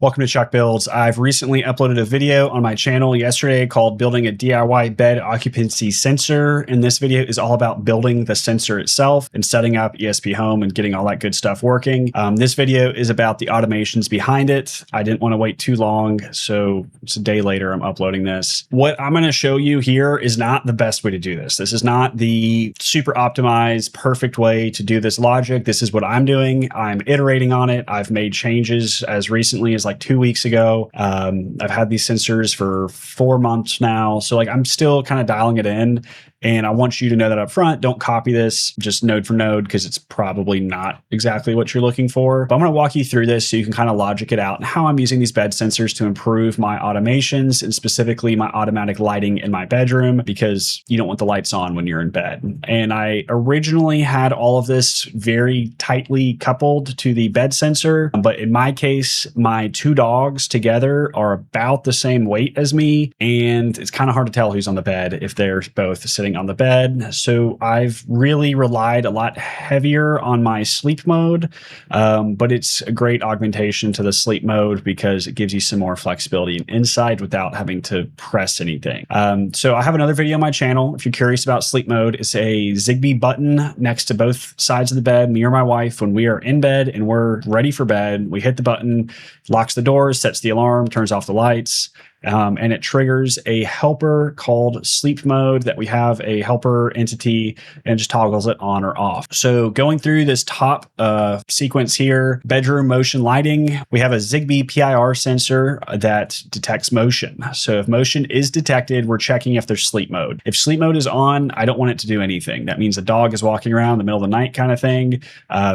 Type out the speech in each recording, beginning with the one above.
Welcome to Chuck Builds. I've recently uploaded a video on my channel yesterday called Building a DIY Bed Occupancy Sensor. And this video is all about building the sensor itself and setting up ESP Home and getting all that good stuff working. This video is about the automations behind it. I didn't want to wait too long, so it's a day later I'm uploading this. What I'm going to show you here is not the best way to do this. This is not the super optimized, perfect way to do this logic. This is what I'm doing. I'm iterating on it. I've made changes as recently as like 2 weeks ago. I've had these sensors for 4 months now. So like I'm still kind of dialing it in. And I want you to know that up front, don't copy this just node for node because it's probably not exactly what you're looking for. But I'm going to walk you through this so you can kind of logic it out and how I'm using these bed sensors to improve my automations and specifically my automatic lighting in my bedroom because you don't want the lights on when you're in bed. And I originally had all of this very tightly coupled to the bed sensor. But in my case, my two dogs together are about the same weight as me. And it's kind of hard to tell who's on the bed if they're both sitting on the bed. So I've really relied a lot heavier on my sleep mode, but it's a great augmentation to the sleep mode because it gives you some more flexibility and insight without having to press anything. So I have another video on my channel. If you're curious about sleep mode, it's a Zigbee button next to both sides of the bed. Me or my wife, when we are in bed and we're ready for bed, we hit the button, locks the doors, sets the alarm, turns off the lights. And it triggers a helper called sleep mode that we have a helper entity and just toggles it on or off. So going through this top sequence here, bedroom motion lighting, we have a Zigbee PIR sensor that detects motion. So if motion is detected, we're checking if there's sleep mode. If sleep mode is on, I don't want it to do anything. That means the dog is walking around in the middle of the night kind of thing.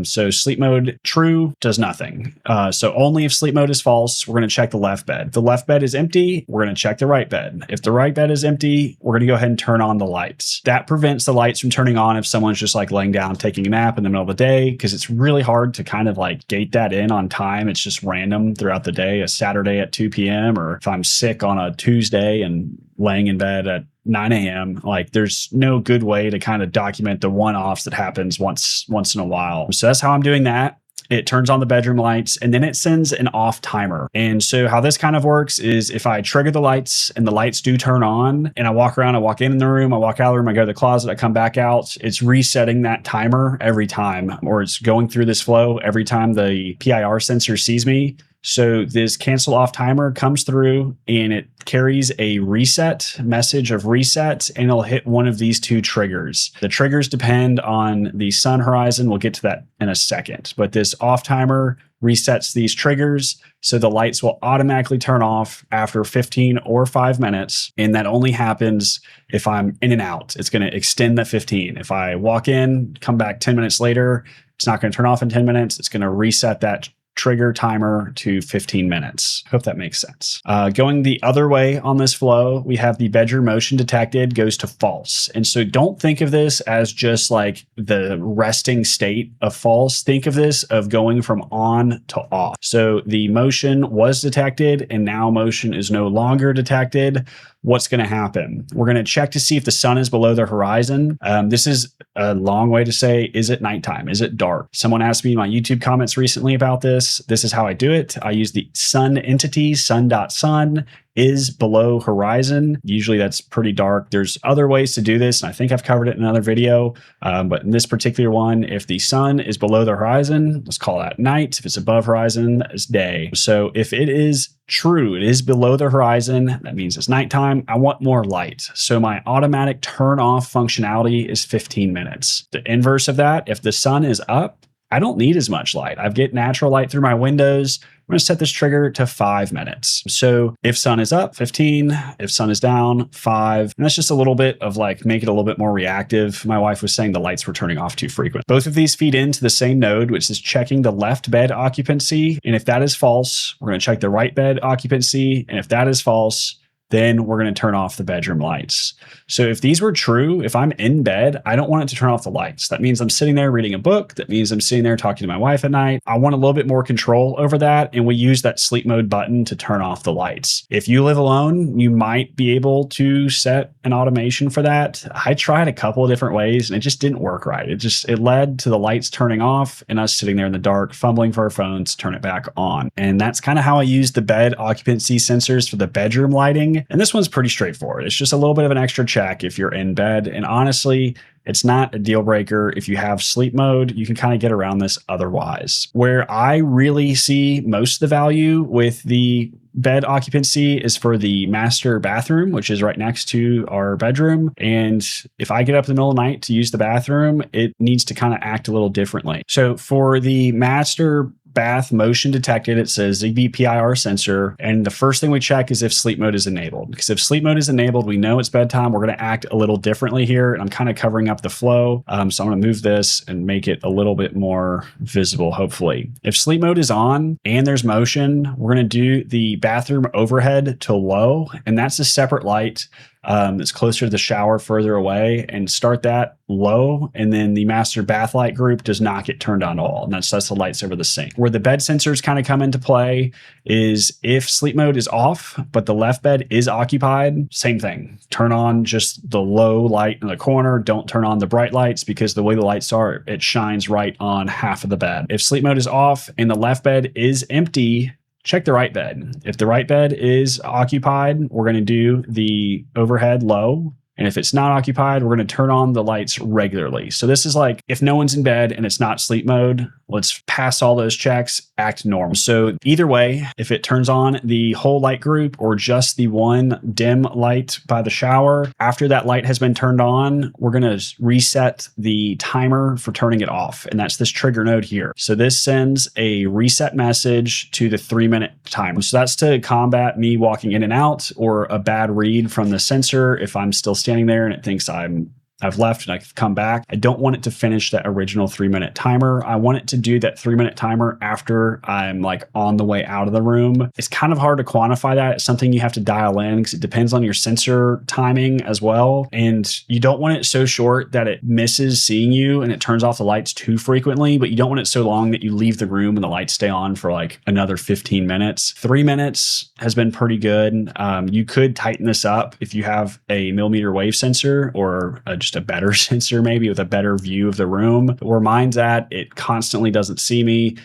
So sleep mode true does nothing. So only if sleep mode is false, we're going to check the left bed. If the left bed is empty, we're going to check the right bed. If the right bed is empty, we're going to go ahead and turn on the lights. That prevents the lights from turning on if someone's just like laying down, taking a nap in the middle of the day, because it's really hard to kind of like gate that in on time. It's just random throughout the day, a Saturday at 2 p.m. or if I'm sick on a Tuesday and laying in bed at 9 a.m. Like there's no good way to kind of document the one-offs that happens once in a while. So that's how I'm doing that. It turns on the bedroom lights and then it sends an off timer. And so how this kind of works is if I trigger the lights and the lights do turn on and I walk around, I walk in the room, I walk out of the room, I go to the closet, I come back out, it's resetting that timer every time, or it's going through this flow every time the PIR sensor sees me. So this cancel off timer comes through and it carries a reset message of reset and it'll hit one of these two triggers. The triggers depend on the sun horizon. We'll get to that in a second, but this off timer resets these triggers. So the lights will automatically turn off after 15 or 5 minutes. And that only happens if I'm in and out. It's going to extend the 15. If I walk in, come back 10 minutes later, it's not going to turn off in 10 minutes. It's going to reset that trigger timer to 15 minutes. Hope that makes sense. Going the other way on this flow, we have the bedroom motion detected goes to false. And so don't think of this as just like the resting state of false. Think of this of going from on to off. So the motion was detected and now motion is no longer detected. What's going to happen? We're going to check to see if the sun is below the horizon. This is a long way to say, is it nighttime? Is it dark? Someone asked me in my YouTube comments recently about this. This is how I do it. I use the sun entity, sun.sun is below horizon. Usually that's pretty dark. There's other ways to do this, and I think I've covered it in another video. But in this particular one, if the sun is below the horizon, let's call that night. If it's above horizon, it's day. So if it is true, it is below the horizon, that means it's nighttime. I want more light. So my automatic turn off functionality is 15 minutes. The inverse of that, if the sun is up, I don't need as much light. I get natural light through my windows. I'm going to set this trigger to 5 minutes. So if sun is up, 15. If sun is down, 5. And that's just a little bit of like, make it a little bit more reactive. My wife was saying the lights were turning off too frequent. Both of these feed into the same node, which is checking the left bed occupancy. And if that is false, we're going to check the right bed occupancy. And if that is false, then we're going to turn off the bedroom lights. So if these were true, if I'm in bed, I don't want it to turn off the lights. That means I'm sitting there reading a book. That means I'm sitting there talking to my wife at night. I want a little bit more control over that. And we use that sleep mode button to turn off the lights. If you live alone, you might be able to set an automation for that. I tried a couple of different ways and it just didn't work right. It led to the lights turning off and us sitting there in the dark, fumbling for our phones to turn it back on. And that's kind of how I use the bed occupancy sensors for the bedroom lighting. And this one's pretty straightforward. It's just a little bit of an extra check if you're in bed. And honestly, it's not a deal breaker. If you have sleep mode, you can kind of get around this otherwise. Where I really see most of the value with the bed occupancy is for the master bathroom, which is right next to our bedroom. And if I get up in the middle of the night to use the bathroom, it needs to kind of act a little differently. So for the master bath motion detected, it says Zigbee PIR sensor. And the first thing we check is if sleep mode is enabled. Because if sleep mode is enabled, we know it's bedtime. We're going to act a little differently here. And I'm kind of covering up the flow. So I'm going to move this and make it a little bit more visible, hopefully. If sleep mode is on and there's motion, we're going to do the bathroom overhead to low. And that's a separate light. It's closer to the shower further away, and start that low. And then the master bath light group does not get turned on at all. And that's the lights over the sink. Where the bed sensors kind of come into play is if sleep mode is off, but the left bed is occupied, same thing. Turn on just the low light in the corner. Don't turn on the bright lights because the way the lights are, it shines right on half of the bed. If sleep mode is off and the left bed is empty, check the right bed. If the right bed is occupied, we're going to do the overhead low. And if it's not occupied, we're going to turn on the lights regularly. So this is like if no one's in bed and it's not sleep mode, let's pass all those checks, act normal. So either way, if it turns on the whole light group or just the one dim light by the shower, after that light has been turned on, we're going to reset the timer for turning it off. And that's this trigger node here. So this sends a reset message to the 3-minute timer. So that's to combat me walking in and out or a bad read from the sensor if I'm still standing there and it thinks I've left and I can come back. I don't want it to finish that original 3-minute timer. I want it to do that 3-minute timer after I'm like on the way out of the room. It's kind of hard to quantify that. It's something you have to dial in because it depends on your sensor timing as well. And you don't want it so short that it misses seeing you and it turns off the lights too frequently, but you don't want it so long that you leave the room and the lights stay on for like another 15 minutes. 3 minutes has been pretty good. You could tighten this up if you have a millimeter wave sensor or just a better sensor, maybe with a better view of the room. Where mine's at, it constantly doesn't see me.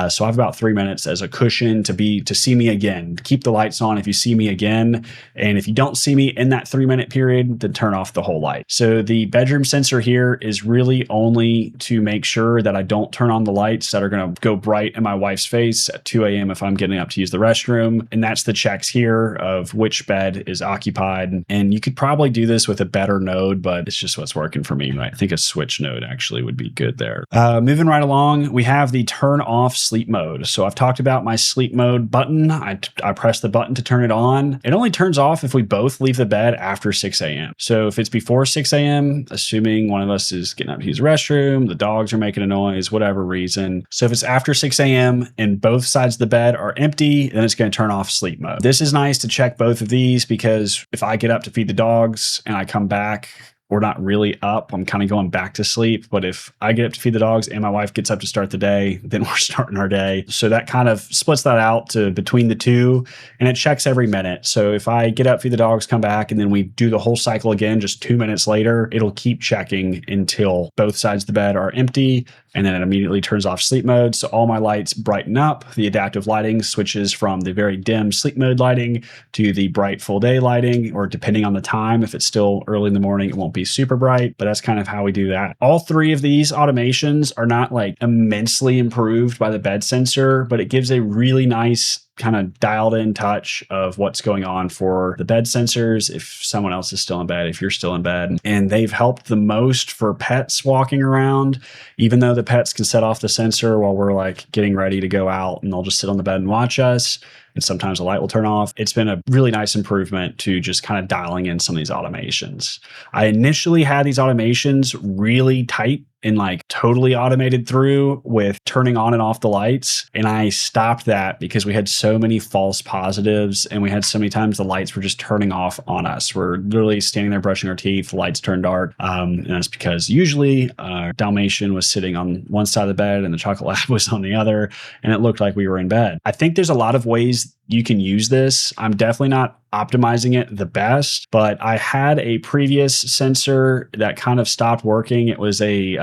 So I have about 3 minutes as a cushion to see me again. Keep the lights on if you see me again. And if you don't see me in that 3-minute period, then turn off the whole light. So the bedroom sensor here is really only to make sure that I don't turn on the lights that are going to go bright in my wife's face at 2 a.m. if I'm getting up to use the restroom. And that's the checks here of which bed is occupied. And you could probably do this with a better node, but it's just what's working for me, right? I think a switch node actually would be good there. Moving right along, we have the turn off sleep mode. So I've talked about my sleep mode button. I press the button to turn it on. It only turns off if we both leave the bed after 6 a.m. So if it's before 6 a.m., assuming one of us is getting up to use the restroom, the dogs are making a noise, whatever reason. So if it's after 6 a.m. and both sides of the bed are empty, then it's going to turn off sleep mode. This is nice to check both of these because if I get up to feed the dogs and I come back, we're not really up. I'm kind of going back to sleep. But if I get up to feed the dogs and my wife gets up to start the day, then we're starting our day. So that kind of splits that out to between the two, and it checks every minute. So if I get up, feed the dogs, come back, and then we do the whole cycle again just 2 minutes later, it'll keep checking until both sides of the bed are empty. And then it immediately turns off sleep mode. So all my lights brighten up. The adaptive lighting switches from the very dim sleep mode lighting to the bright full day lighting, or depending on the time, if it's still early in the morning, it won't be super bright, but that's kind of how we do that. All three of these automations are not like immensely improved by the bed sensor, but it gives a really nice kind of dialed in touch of what's going on for the bed sensors if someone else is still in bed, if you're still in bed. And they've helped the most for pets walking around, even though the pets can set off the sensor while we're like getting ready to go out and they'll just sit on the bed and watch us. and sometimes the light will turn off. It's been a really nice improvement to just kind of dialing in some of these automations. I initially had these automations really tight and like totally automated through with turning on and off the lights. And I stopped that because we had so many false positives and we had so many times the lights were just turning off on us. We're literally standing there brushing our teeth, the lights turn dark. And that's because usually Dalmatian was sitting on one side of the bed and the chocolate lab was on the other, and it looked like we were in bed. I think there's a lot of ways you can use this. I'm definitely not optimizing it the best, but I had a previous sensor that kind of stopped working. It was a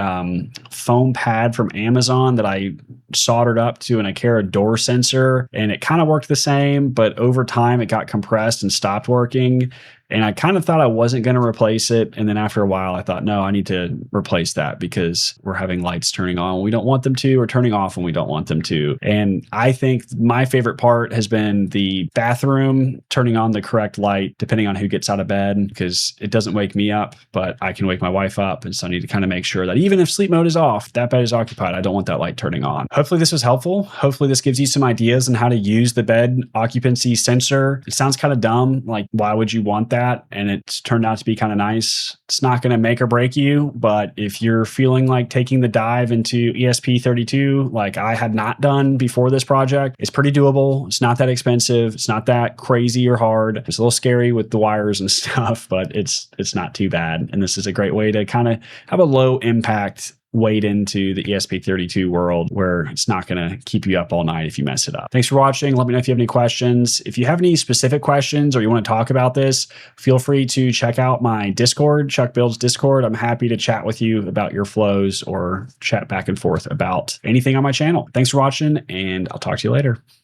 foam pad from Amazon that I soldered up to an Akera door sensor, and it kind of worked the same, but over time it got compressed and stopped working. And I kind of thought I wasn't going to replace it. And then after a while, I thought, no, I need to replace that because we're having lights turning on when we don't want them to, or turning off when we don't want them to. And I think my favorite part has been the bathroom turning on the correct light, depending on who gets out of bed, because it doesn't wake me up, but I can wake my wife up. And so I need to kind of make sure that even if sleep mode is off, that bed is occupied. I don't want that light turning on. Hopefully this was helpful. Hopefully this gives you some ideas on how to use the bed occupancy sensor. It sounds kind of dumb. Like, why would you want that? And it's turned out to be kind of nice. It's not going to make or break you, but if you're feeling like taking the dive into ESP32, like I had not done before this project, it's pretty doable. It's not that expensive. It's not that crazy or hard. It's a little scary with the wires and stuff, but it's not too bad. And this is a great way to kind of have a low impact wade into the ESP32 world where it's not going to keep you up all night if you mess it up. Thanks for watching. Let me know if you have any questions. If you have any specific questions or you want to talk about this, feel free to check out my Discord, Chuck Builds Discord. I'm happy to chat with you about your flows or chat back and forth about anything on my channel. Thanks for watching, and I'll talk to you later.